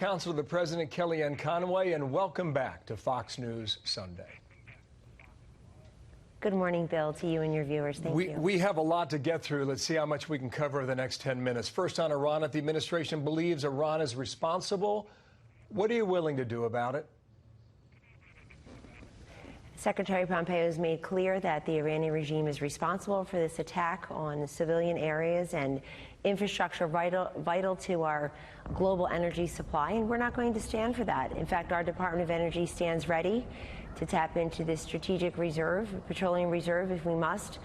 Counsel to the President, Kellyanne Conway, and welcome back to Fox News Sunday. Good morning, Bill, to you and your viewers. Thank you. We have a lot to get through. Let's see how much we can cover over the next 10 minutes. First on Iran, if the administration believes Iran is responsible, what are you willing to do about it? Secretary Pompeo has made clear that the Iranian regime is responsible for this attack on civilian areas and infrastructure vital to our global energy supply, and we're not going to stand for that. In fact, our Department of Energy stands ready to tap into this strategic reserve, petroleum reserve, if we must,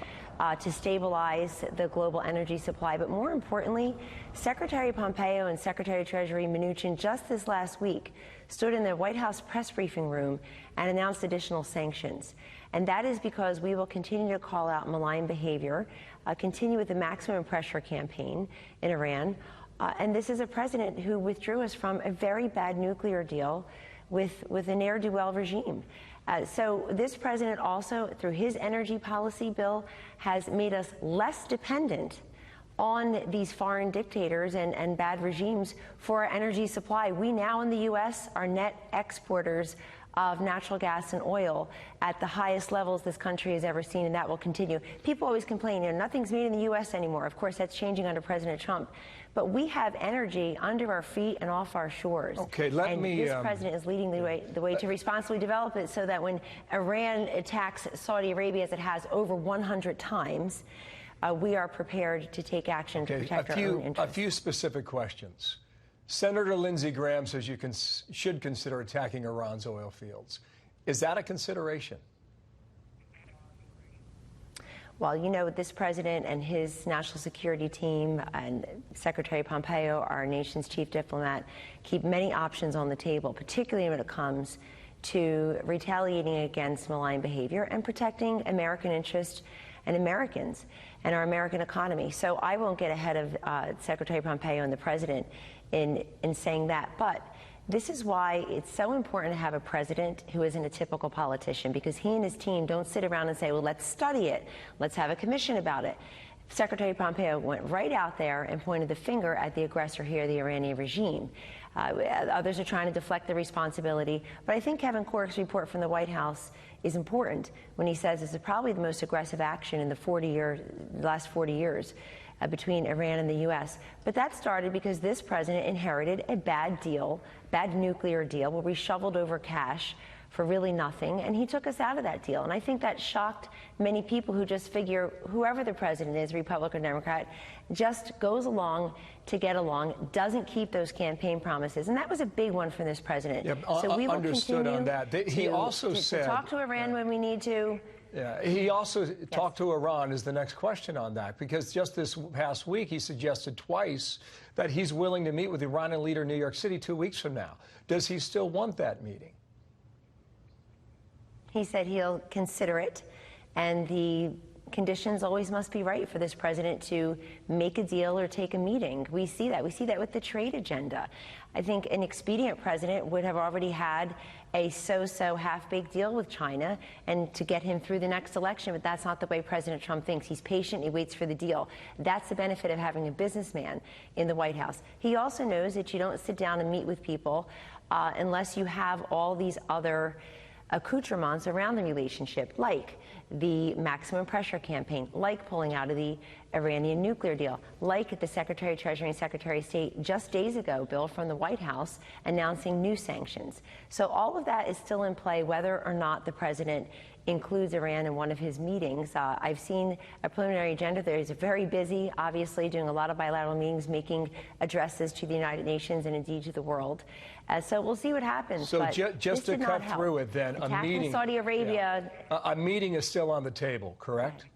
to stabilize the global energy supply. But more importantly, Secretary Pompeo and Secretary of Treasury Mnuchin just this last week stood in the White House press briefing room and announced additional sanctions. And that is because we will continue to call out malign behavior, continue with the maximum pressure campaign in Iran. And this is a president who withdrew us from a very bad nuclear deal with a ne'er-do-well regime. So this president also, through his energy policy bill, has made us less dependent on these foreign dictators and bad regimes for our energy supply. We now in the U.S. are net exporters of natural gas and oil at the highest levels this country has ever seen, and that will continue. People always complain, nothing's made in the U.S. anymore. Of course, that's changing under President Trump. But we have energy under our feet and off our shores. Okay, this president is leading the way to responsibly develop it so that when Iran attacks Saudi Arabia, as it has over 100 times, we are prepared to take action to protect our own interests. A few specific questions. Senator Lindsey Graham says you should consider attacking Iran's oil fields. Is that a consideration? Well, this president and his national security team and Secretary Pompeo, our nation's chief diplomat, keep many options on the table, particularly when it comes to retaliating against malign behavior and protecting American interests and Americans and our American economy. So I won't get ahead of Secretary Pompeo and the president in saying that. But this is why it's so important to have a president who isn't a typical politician, because he and his team don't sit around and say, well, let's study it. Let's have a commission about it. Secretary Pompeo went right out there and pointed the finger at the aggressor here, the Iranian regime. Others are trying to deflect the responsibility. But I think Kevin Corke's report from the White House is important when he says this is probably the most aggressive action in the last 40 years between Iran and the U.S. But that started because this president inherited a bad nuclear deal, where we shoveled over cash for really nothing, and he took us out of that deal. And I think that shocked many people who just figure whoever the president is, Republican or Democrat, just goes along to get along, doesn't keep those campaign promises. And that was a big one for this president. Yeah, so we will understood continue on that. He also said to talk to Iran when we need to. Yeah, he also talked to Iran is the next question on that, because just this past week he suggested twice that he's willing to meet with the Iranian leader in New York City 2 weeks from now. Does he still want that meeting? He said he'll consider it, and the conditions always must be right for this president to make a deal or take a meeting. We see that. We see that with the trade agenda. I think an expedient president would have already had a so-so half-baked deal with China and to get him through the next election, but that's not the way President Trump thinks. He's patient. He waits for the deal. That's the benefit of having a businessman in the White House. He also knows that you don't sit down and meet with people unless you have all these other accoutrements around the relationship, like the maximum pressure campaign, like pulling out of the Iranian nuclear deal, like the Secretary of Treasury and Secretary of State just days ago, Bill, from the White House announcing new sanctions. So all of that is still in play, whether or not the president includes Iran in one of his meetings. I've seen a preliminary agenda there. He's very busy, obviously, doing a lot of bilateral meetings, making addresses to the United Nations and indeed to the world. So we'll see what happens. So just to cut through it then, a meeting, Saudi Arabia. Yeah. A meeting is still on the table, correct? Right.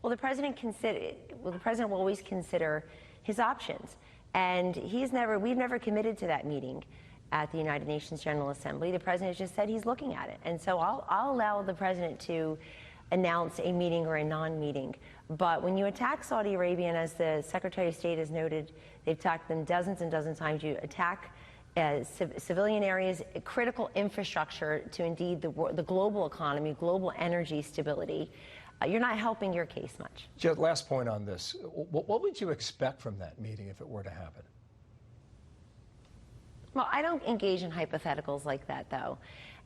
Well, the president will always consider his options, and we've never committed to that meeting at the United Nations General Assembly. The president has just said he's looking at it, and so I'll allow the president to announce a meeting or a non-meeting. But when you attack Saudi Arabia, and as the Secretary of State has noted, they've attacked them dozens and dozens of times. You attack civilian areas, critical infrastructure to indeed the global economy, global energy stability. You're not helping your case much. Just last point on this. What would you expect from that meeting if it were to happen? Well, I don't engage in hypotheticals like that, though.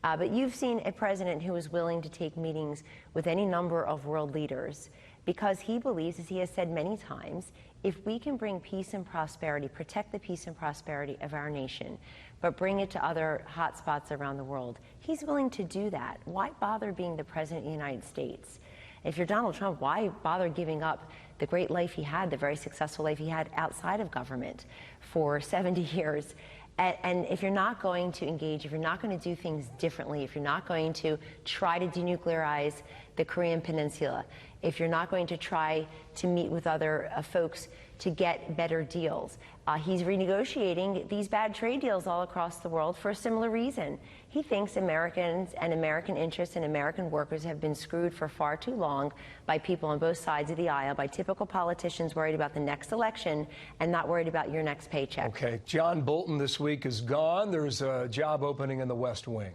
But you've seen a president who is willing to take meetings with any number of world leaders because he believes, as he has said many times, if we can bring peace and prosperity, protect the peace and prosperity of our nation, but bring it to other hotspots around the world, he's willing to do that. Why bother being the president of the United States? If you're Donald Trump, why bother giving up the great life he had, the very successful life he had outside of government for 70 years? And if you're not going to engage, if you're not going to do things differently, if you're not going to try to denuclearize the Korean Peninsula, if you're not going to try to meet with other folks to get better deals, he's renegotiating these bad trade deals all across the world for a similar reason. He thinks Americans and American interests and American workers have been screwed for far too long by people on both sides of the aisle, by typical politicians worried about the next election and not worried about your next paycheck. Okay, John Bolton this week is gone. There's a job opening in the West Wing.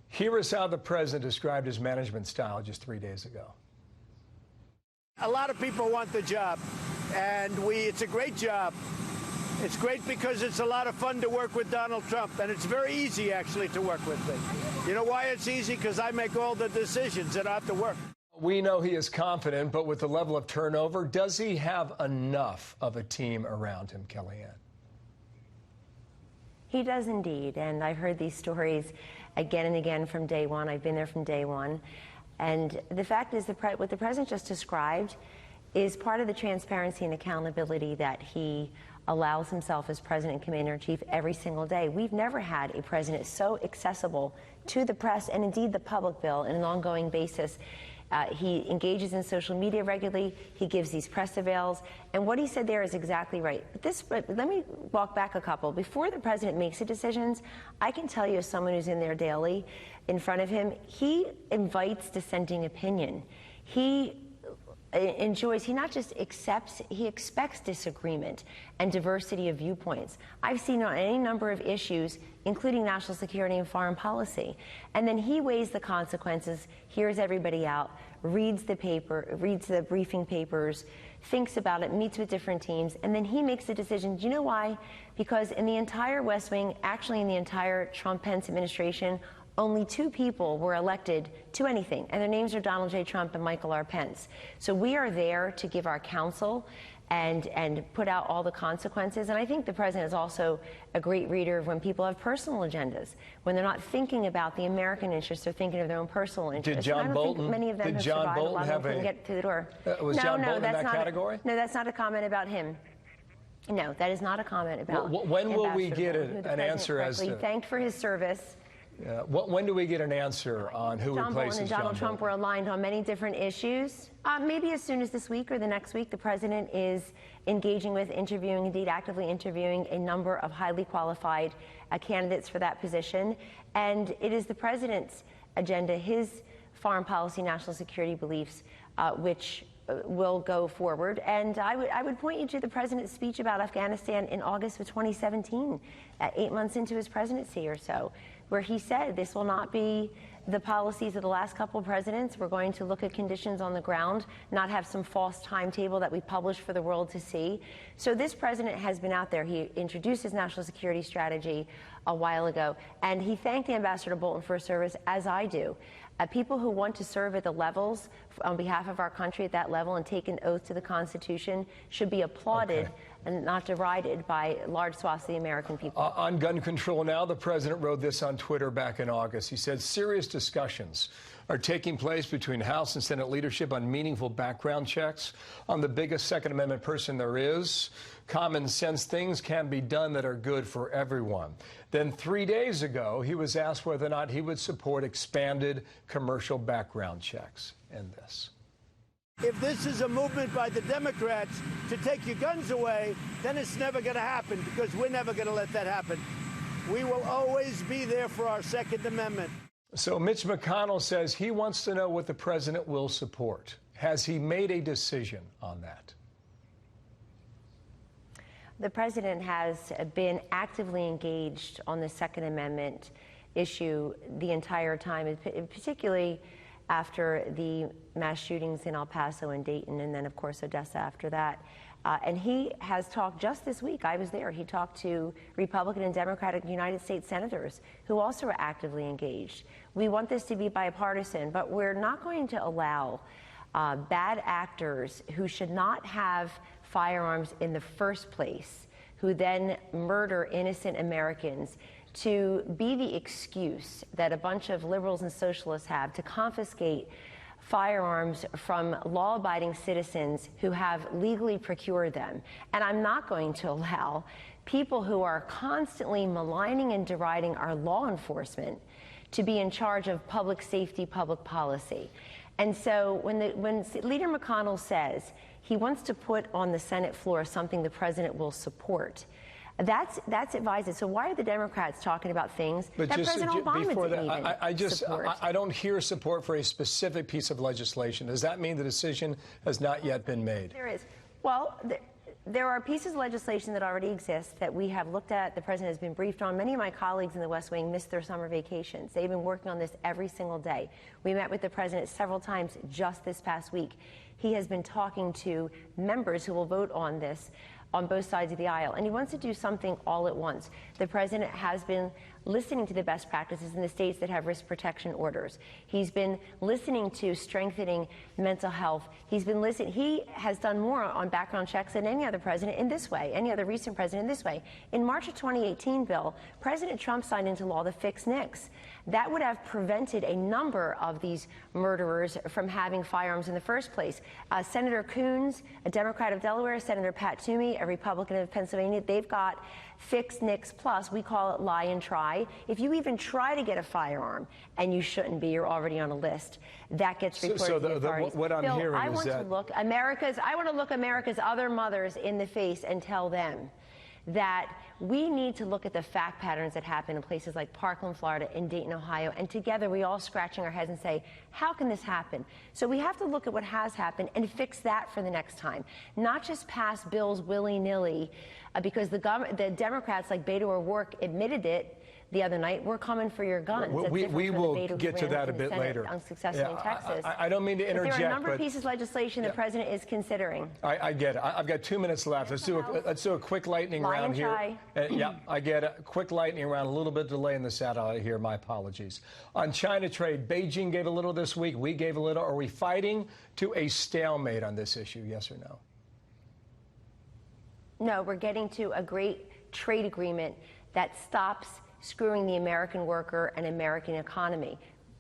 Here is how the president described his management style just 3 days ago. A lot of people want the job, and it's a great job. It's great because it's a lot of fun to work with Donald Trump, and it's very easy, actually, to work with me. You know why it's easy? Because I make all the decisions and I have to work. We know he is confident, but with the level of turnover, does he have enough of a team around him, Kellyanne? He does indeed, and I've heard these stories again and again from day one. I've been there from day one. And the fact is, what the president just described is part of the transparency and accountability that he allows himself as president and commander-in-chief every single day. We've never had a president so accessible to the press and indeed the public, Bill, on an ongoing basis. He engages in social media regularly. He gives these press avails. And what he said there is exactly right. But let me walk back a couple. Before the president makes the decisions, I can tell you as someone who's in there daily in front of him, he invites dissenting opinion. He enjoys, he not just accepts, he expects disagreement and diversity of viewpoints. I've seen on any number of issues, including national security and foreign policy. And then he weighs the consequences, hears everybody out, reads the paper, reads the briefing papers, thinks about it, meets with different teams, and then he makes the decision. Do you know why? Because in the entire West Wing, actually in the entire Trump-Pence administration, only 2 people were elected to anything, and their names are Donald J. Trump and Michael R. Pence. So we are there to give our counsel and put out all the consequences. And I think the president is also a great reader of when people have personal agendas. When they're not thinking about the American interests, they're thinking of their own personal interests. Did John Bolton, think many of them have survived. A lot of them couldn't get through the door. Was John Bolton in that category? No, that's not a comment about him. No, that is not a comment about when will we get an answer as to... thanked for his service. When do we get an answer on who replaces John Bolton? John Bolton and Donald Trump were aligned on many different issues. Maybe as soon as this week or the next week. The president is engaging with, interviewing, indeed actively interviewing a number of highly qualified candidates for that position. And it is the president's agenda, his foreign policy, national security beliefs, which will go forward. And I would point you to the president's speech about Afghanistan in August of 2017, 8 months into his presidency or so, where he said this will not be the policies of the last couple of presidents. We're going to look at conditions on the ground, not have some false timetable that we publish for the world to see. So this president has been out there. He introduced his national security strategy a while ago, and he thanked Ambassador Bolton for his service, as I do. People who want to serve at the levels on behalf of our country at that level and take an oath to the Constitution should be applauded and not derided by large swaths of the American people. On gun control now, the president wrote this on Twitter back in August. He said serious discussions are taking place between House and Senate leadership on meaningful background checks on the biggest Second Amendment person there is. Common sense things can be done that are good for everyone. Then 3 days ago, he was asked whether or not he would support expanded commercial background checks. And this. If this is a movement by the Democrats to take your guns away, then it's never going to happen, because we're never going to let that happen. We will always be there for our Second Amendment. So Mitch McConnell says he wants to know what the president will support. Has he made a decision on that? The president has been actively engaged on the Second Amendment issue the entire time, particularly after the mass shootings in El Paso and Dayton, and then, of course, Odessa after that. And he has talked just this week, I was there, he talked to Republican and Democratic United States senators who also are actively engaged. We want this to be bipartisan, but we're not going to allow bad actors who should not have firearms in the first place, who then murder innocent Americans, to be the excuse that a bunch of liberals and socialists have to confiscate firearms from law-abiding citizens who have legally procured them. And I'm not going to allow people who are constantly maligning and deriding our law enforcement to be in charge of public safety, public policy. And so when Leader McConnell says he wants to put on the Senate floor something the president will support, that's advised. So why are the Democrats talking about things that President Obama didn't even support? I don't hear support for a specific piece of legislation. Does that mean the decision has not yet been made? There is. Well, there are pieces of legislation that already exist that we have looked at. The president has been briefed on. Many of my colleagues in the West Wing missed their summer vacations. They've been working on this every single day. We met with the president several times just this past week. He has been talking to members who will vote on this on both sides of the aisle, and he wants to do something all at once. The president has been listening to the best practices in the states that have risk protection orders. He's been listening to strengthening mental health. He's been listening. He has done more on background checks than any other president in this way, any other recent president in this way. In March of 2018, Bill, President Trump signed into law the Fix NICS. That would have prevented a number of these murderers from having firearms in the first place. Senator Coons, a Democrat of Delaware, Senator Pat Toomey, a Republican of Pennsylvania, they've got Fix NICS Plus. We call it lie and try. If you even try to get a firearm, and you shouldn't be, you're already on a list, that gets reported to the authorities. What I'm Bill, hearing I is want that to look America's other mothers in the face and tell them that we need to look at the fact patterns that happen in places like Parkland, Florida, and Dayton, Ohio, and together we all scratching our heads and say, how can this happen? So we have to look at what has happened and fix that for the next time, not just pass bills willy-nilly, because the Democrats like Beto O'Rourke admitted it the other night. We're coming for your guns. We will get to that a bit later. Unsuccessfully in Texas. I don't mean to interject, but there are a number of pieces of legislation the president is considering. I get it. I've got 2 minutes left. Let's do a quick lightning round here. Yeah, I get it. Quick lightning round. A little bit delay in the satellite here. My apologies. On China trade, Beijing gave a little this week. We gave a little. Are we fighting to a stalemate on this issue? Yes or no? No, we're getting to a great trade agreement that stops screwing the American worker and American economy.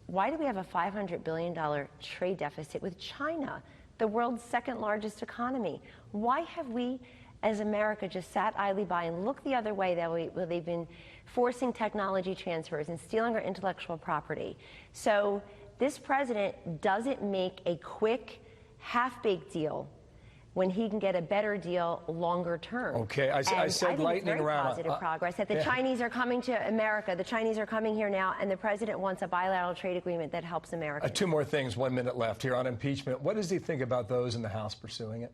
Why do we have a $500 billion trade deficit with China, the world's second largest economy? Why have we, as America, just sat idly by and looked the other way that they've been forcing technology transfers and stealing our intellectual property? So this president doesn't make a quick, half-baked deal when he can get a better deal longer term. Okay, I said lightning round. Positive progress that the Chinese are coming to America. The Chinese are coming here now, and the president wants a bilateral trade agreement that helps America. 2 more things, 1 minute left here on impeachment. What does he think about those in the House pursuing it?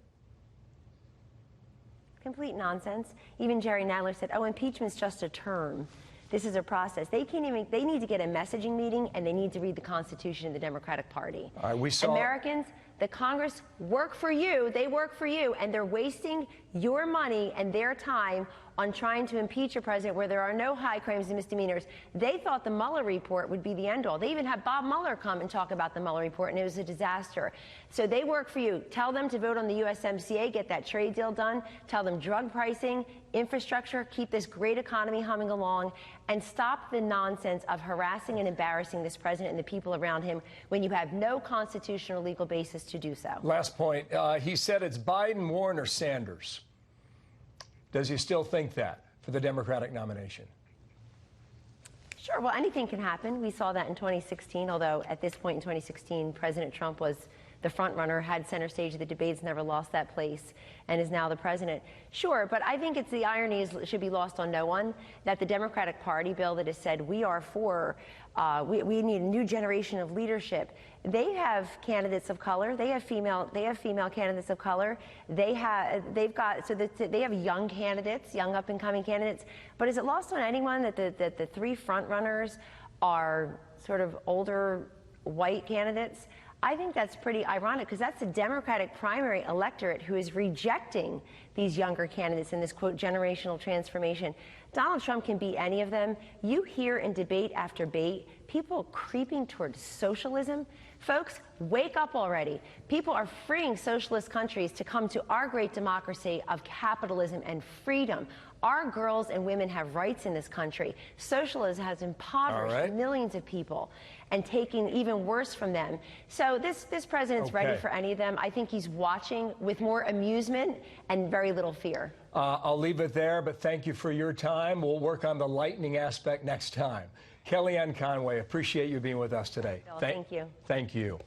Complete nonsense. Even Jerry Nadler said, oh, impeachment's just a term. This is a process. They need to get a messaging meeting, and they need to read the Constitution of the Democratic Party. All right, we saw Americans, the Congress work for you, they work for you, and they're wasting your money and their time on trying to impeach a president where there are no high crimes and misdemeanors. They thought the Mueller report would be the end all. They even had Bob Mueller come and talk about the Mueller report, and it was a disaster. So they work for you. Tell them to vote on the USMCA, get that trade deal done. Tell them drug pricing, infrastructure, keep this great economy humming along, and stop the nonsense of harassing and embarrassing this president and the people around him when you have no constitutional legal basis to do so. Last point. He said it's Biden, Warren, or Sanders. Does he still think that for the Democratic nomination? Sure. Well, anything can happen. We saw that in 2016, although at this point in 2016, President Trump was the front runner, had center stage of the debates, never lost that place, and is now the president. Sure, but I think the irony should be lost on no one that the Democratic Party, Bill, that has said we are for, we need a new generation of leadership. They have candidates of color. They have female candidates of color. They have young candidates, young up and coming candidates. But is it lost on anyone that the three front runners are sort of older white candidates? I think that's pretty ironic because that's the Democratic primary electorate who is rejecting these younger candidates in this, quote, generational transformation. Donald Trump can beat any of them. You hear in debate after debate people creeping towards socialism. Folks, wake up already. People are freeing socialist countries to come to our great democracy of capitalism and freedom. Our girls and women have rights in this country. Socialism has impoverished millions of people and taken even worse from them. So this president's ready for any of them. I think he's watching with more amusement and very little fear. I'll leave it there, but thank you for your time. We'll work on the lightning aspect next time. Kellyanne Conway, appreciate you being with us today. Thank you. Thank you.